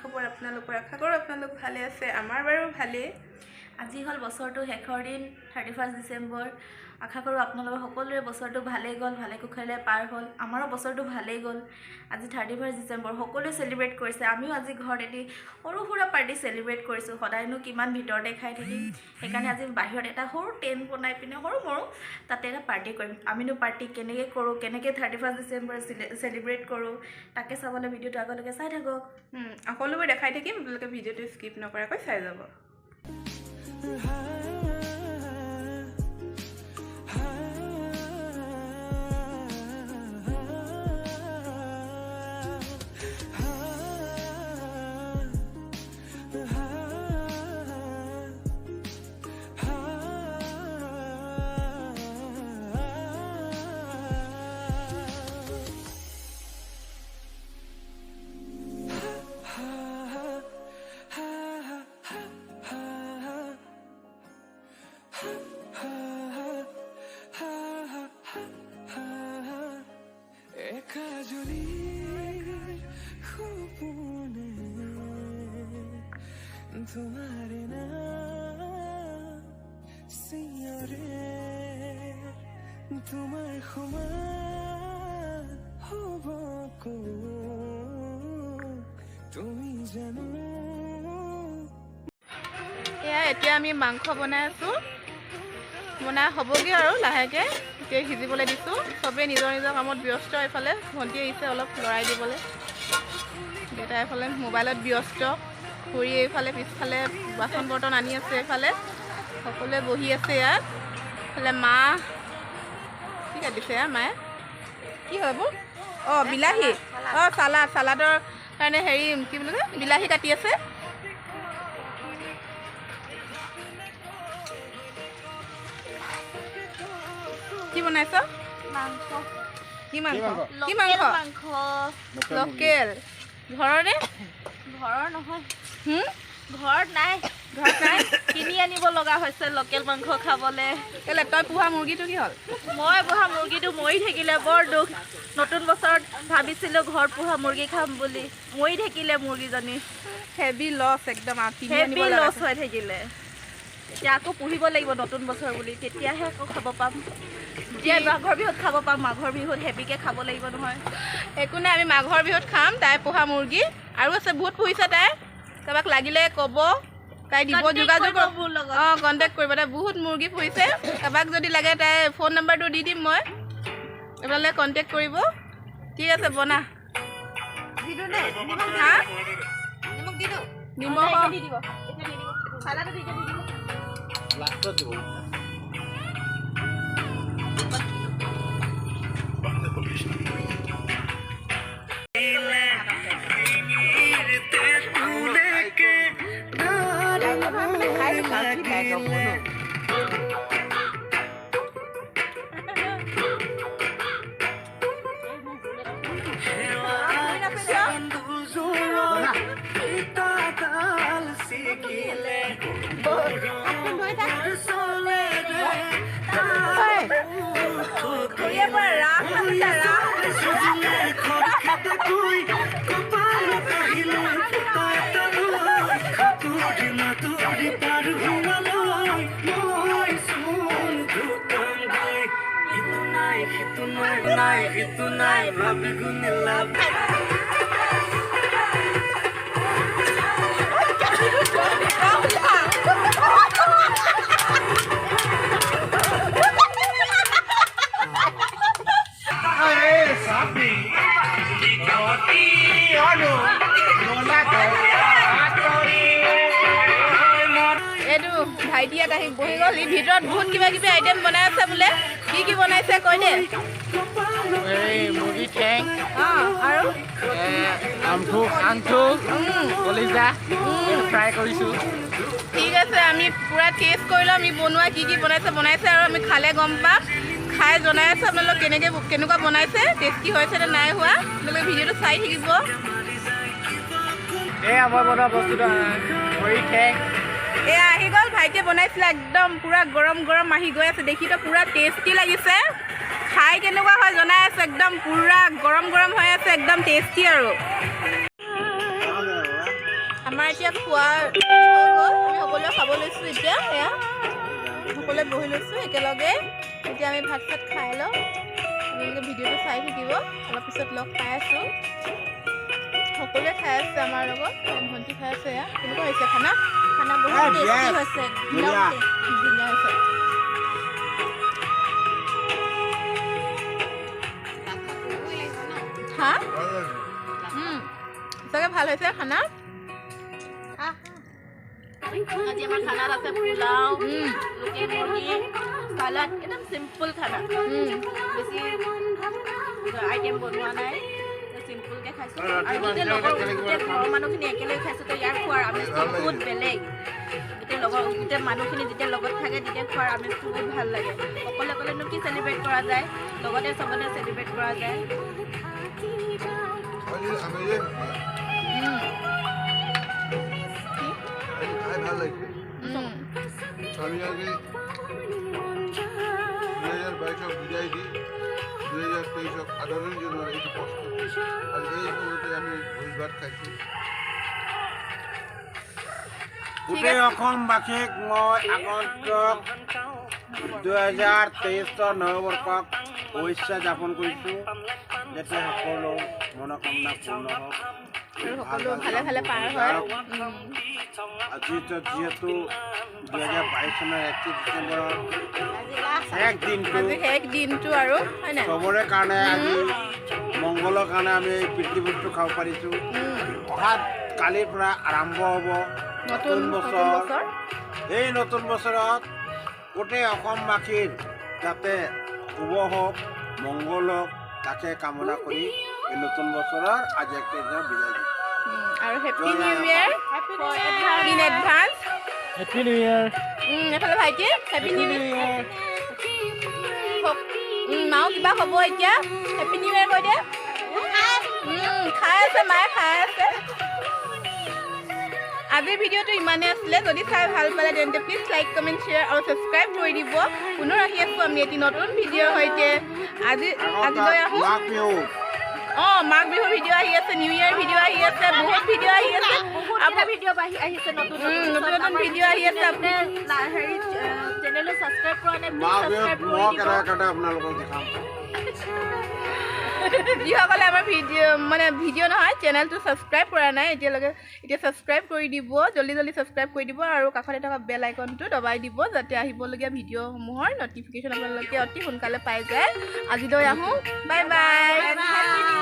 খবৰ আপোনালোকৰ আশা কৰোঁ আপোনালোক ভালে আছে আমাৰ বাৰু ভালেই আজি হল বছৰটো শেষৰ দিন 31 ডিসেম্বৰ আশা কৰোঁ আপোনালোকৰ সকলোৰে বছৰটো ভালেই গ'ল ভালে কুশলে পাৰ হ'ল আমাৰো বছৰটো ভালেই গ'ল আজি 31 ডিসেম্বৰ সকলোৱে সেলিব্ৰেট কৰিছে আমিও আজি ঘৰত এটি সৰু সুৰা পাৰ্টি সেলিব্ৰেট কৰিছো সদায়নো কিমান ভিতৰতে খাই থাকিম সেইকাৰণে আজি বাহিৰত এটা সৰু টেন্ট বনাই পিনে সৰু মৰু তাতে এটা পাৰ্টি কৰিম আমিনো পাৰ্টি কেনেকৈ কৰোঁ কেনেকৈ 31 ডিসেম্বৰ সেলিব্ৰেট কৰোঁ তাকে চাবলৈ ভিডিঅ'টো আগলৈকে চাই থাকক সকলোবোৰ দেখাই থাকিম আপোনালোকে ভিডিঅ'টো স্কিপ নকৰাকৈ চাই যাব तुम्हारे नाम सियारे तुम्हारे खुमार होबो को তুমি জানো এতিয়া আমি মাংস বনাই আছো বনাই হ'বগে আৰু লাহেকে এতিয়া সিজিবলৈ দিছো সবে নিজৰ নিজৰ কামত ব্যস্ত এফালে ভণ্টি আহিছে অলপ লৰাই দিবলৈ দেউতা এফালে মোবাইলত ব্যস্ত খুৰী এইফালে পিছফালে বাচন বৰ্তন আনি আছে এইফালে সকলোৱে বহি আছে ইয়াত এফালে মা কি কাটিছে মায়ে কি হ'ব অঁ বিলাহী অঁ চালাডৰ কাৰণে হেৰি কি বুলি কয় বিলাহী কাটি আছে কি বনাইছ মাংস কি মাংস কি মাংস লোকেল ঘৰৰে ঘৰৰ নহয় ঘৰত নাই কিনি আনিব লগা হৈছে লোকেল মাংস খাবলৈ কেলে তই পোহা মুৰ্গীটো কি হ'ল মই পোহা মুৰ্গীটো মৰি থাকিলে বৰ দুখ নতুন বছৰত ভাবিছিলোঁ ঘৰত পোহা মুৰ্গী খাম বুলি মৰি থাকিলে মুৰ্গীজনী হেভি লছ একদম হেভি লছ হৈ থাকিলে এতিয়া আকৌ পুহিব লাগিব নতুন বছৰ বুলি তেতিয়াহে আকৌ খাব পাম এতিয়া মাঘৰ বিহুত খাব পাম মাঘৰ বিহুত হেভিকৈ খাব লাগিব নহয় একো নাই আমি মাঘৰ বিহুত খাম তাই পোহা মুৰ্গী আৰু আছে বহুত পুহিছে তাই কাৰোবাক লাগিলে ক'ব তাই দিব যোগাযোগ অঁ কণ্টেক্ট কৰিব তাই বহুত মুৰ্গী পুহিছে কাৰোবাক যদি লাগে তাই ফোন নম্বৰটো দি দিম মই আপোনালোকে কণ্টেক্ট কৰিব ঠিক আছে বনা হা নিমখ Tonight, love you, good love. ভাইটি এটা আহি বহি গ'ল ই ভিতৰত বহুত কিবা কিবি আইটেম বনাই আছে বোলে কি বনাইছে কৈ দে মুৰ্গী ঠেং আৰু আংঠু কলিজা ফ্ৰাই কৰিছোঁ ঠিক আছে আমি পুৰা টেষ্ট কৰি লওঁ আমি বনোৱা কি বনাইছে আৰু আমি খালে গম পাম খাই জনাই আছে আপোনালোক কেনেকুৱা বনাইছে টেষ্টি হৈছে নে নাই হোৱা আপোনালোকে ভিডিঅ'টো চাই থাকিব এই আমাৰ বনোৱা বস্তুটো মুৰ্গী ঠেং এয়া আহি গ'ল ভাইটিয়ে বনাইছিলে একদম পুৰা গৰম গৰম আহি গৈ আছে দেখি তো পুৰা টেষ্টি লাগিছে খাই কেনেকুৱা হয় জনাই আছে একদম পুৰা গৰম গৰম হৈ আছে একদম টেষ্টি আৰু আমাৰ এতিয়া খোৱা হৈ গ'ল আমি সকলোৱে খাব লৈছোঁ এতিয়া এয়া সকলোৱে বহি লৈছোঁ একেলগে এতিয়া আমি ভাত চাত খাই লওঁ আপোনালোকে ভিডিঅ'টো চাই থাকিব অলপ পিছত লগ পাই আছোঁ সকলোৱে খাই আছে আমাৰ লগত ভণ্টি খাই আছে এয়া কেনেকুৱা হৈছে খানা খানা বহুত টেষ্টি হৈছে ধুনীয়া হৈছে হা সঁচাকৈ ভাল হৈছে খানা আজি আমাৰ খানাত আছে পোলাও লোকেল মুৰ্গী চালাড একদম চিম্পল খানা বেছি আইটেম বনোৱা নাই চিম্পলকৈ খাইছোঁ আৰু গোটেই ঘৰৰ মানুহখিনি একেলগে খাইছোঁ তো ইয়াৰ খোৱাৰ আমেজটো বহুত বেলেগ গোটেই মানুহখিনি যেতিয়া লগত থাকে তেতিয়া খোৱাৰ আমেজটো বহুত ভাল লাগে অকলে অকলেনো কি চেলিব্ৰেট কৰা যায় লগতে চবতে চেলিব্ৰেট কৰা যায় ভাল লাগছে আমি আগে 2022 বিদায় দিই 2023 সাধারণ জন্য একটু কষ্ট আর এই মুহূর্তে আমি ভোজ ভাত খাইছি গোটেই অসমবাসীক মই আগন্তুক 2023 নৱবৰ্ষক শুভেচ্ছা জ্ঞাপন কৰিছোঁ যাতে সকলো মনোকামনা পূৰ্ণ হওক সকলো ভালে ভালে পাৰ হয় আজি যিহেতু 2022 চনৰ 31 ডিচেম্বৰৰ শেষ দিনটো আৰু হয় নাই চবৰে কাৰণে আজি মংগলৰ কাৰণে আমি পৃথিৱীটো খাব পাৰিছোঁ অহা কালিৰ পৰা আৰম্ভ হ'ব নতুন বছৰ এই নতুন বছৰত গোটেই অসমবাসীৰ যাতে শুভ হওক মংগল হওক তাকে কামনা কৰি এই নতুন বছৰৰ আজি একটা বিদায় দিওঁ আৰু happy new year in advance happy new ইয়াৰ এফালে ভাইটি হেপী নিউ ইয়াৰ মাও কিবা হ'ব এতিয়া হেপী নিউ ইয়াৰ কৈ দে খাই আছে মায়ে খাই আছে আজিৰ ভিডিঅ'টো ইমানেই আছিলে যদি চাই ভাল পালে তেন্তে প্লিজ লাইক কমেণ্ট শ্বেয়াৰ আৰু ছাবস্ক্ৰাইব কৰি দিব পুনৰ আহি আছোঁ আমি এটি নতুন ভিডিঅ'ৰ সৈতে আজিলৈ আহোঁ মাঘ বিহুৰ ভিডিঅ' আহি আছে নিউ ইয়াৰ ভিডিঅ' আহি আছে বহুত ভিডিঅ' আহি আছে ভিডিঅ' আহিছে নতুন নতুন ভিডিঅ' আহি আছে আপুনি হেৰি চেনেলটো ছাবস্ক্ৰাইব কৰা নাই আপোনালোকক দেখাম যিসকলে আমাৰ ভিডিঅ' নহয় চেনেলটো ছাবস্ক্ৰাইব কৰা নাই এতিয়ালৈকে এতিয়া ছাবস্ক্ৰাইব কৰি দিব জল্দি ছাবস্ক্ৰাইব কৰি দিব আৰু কাষতে থকা বেল আইকনটো দবাই দিব যাতে আহিবলগীয়া ভিডিঅ'সমূহৰ ন'টিফিকেশ্যন আপোনালোকে অতি সোনকালে পাই যায় আজিলৈ আহোঁ বাই বাই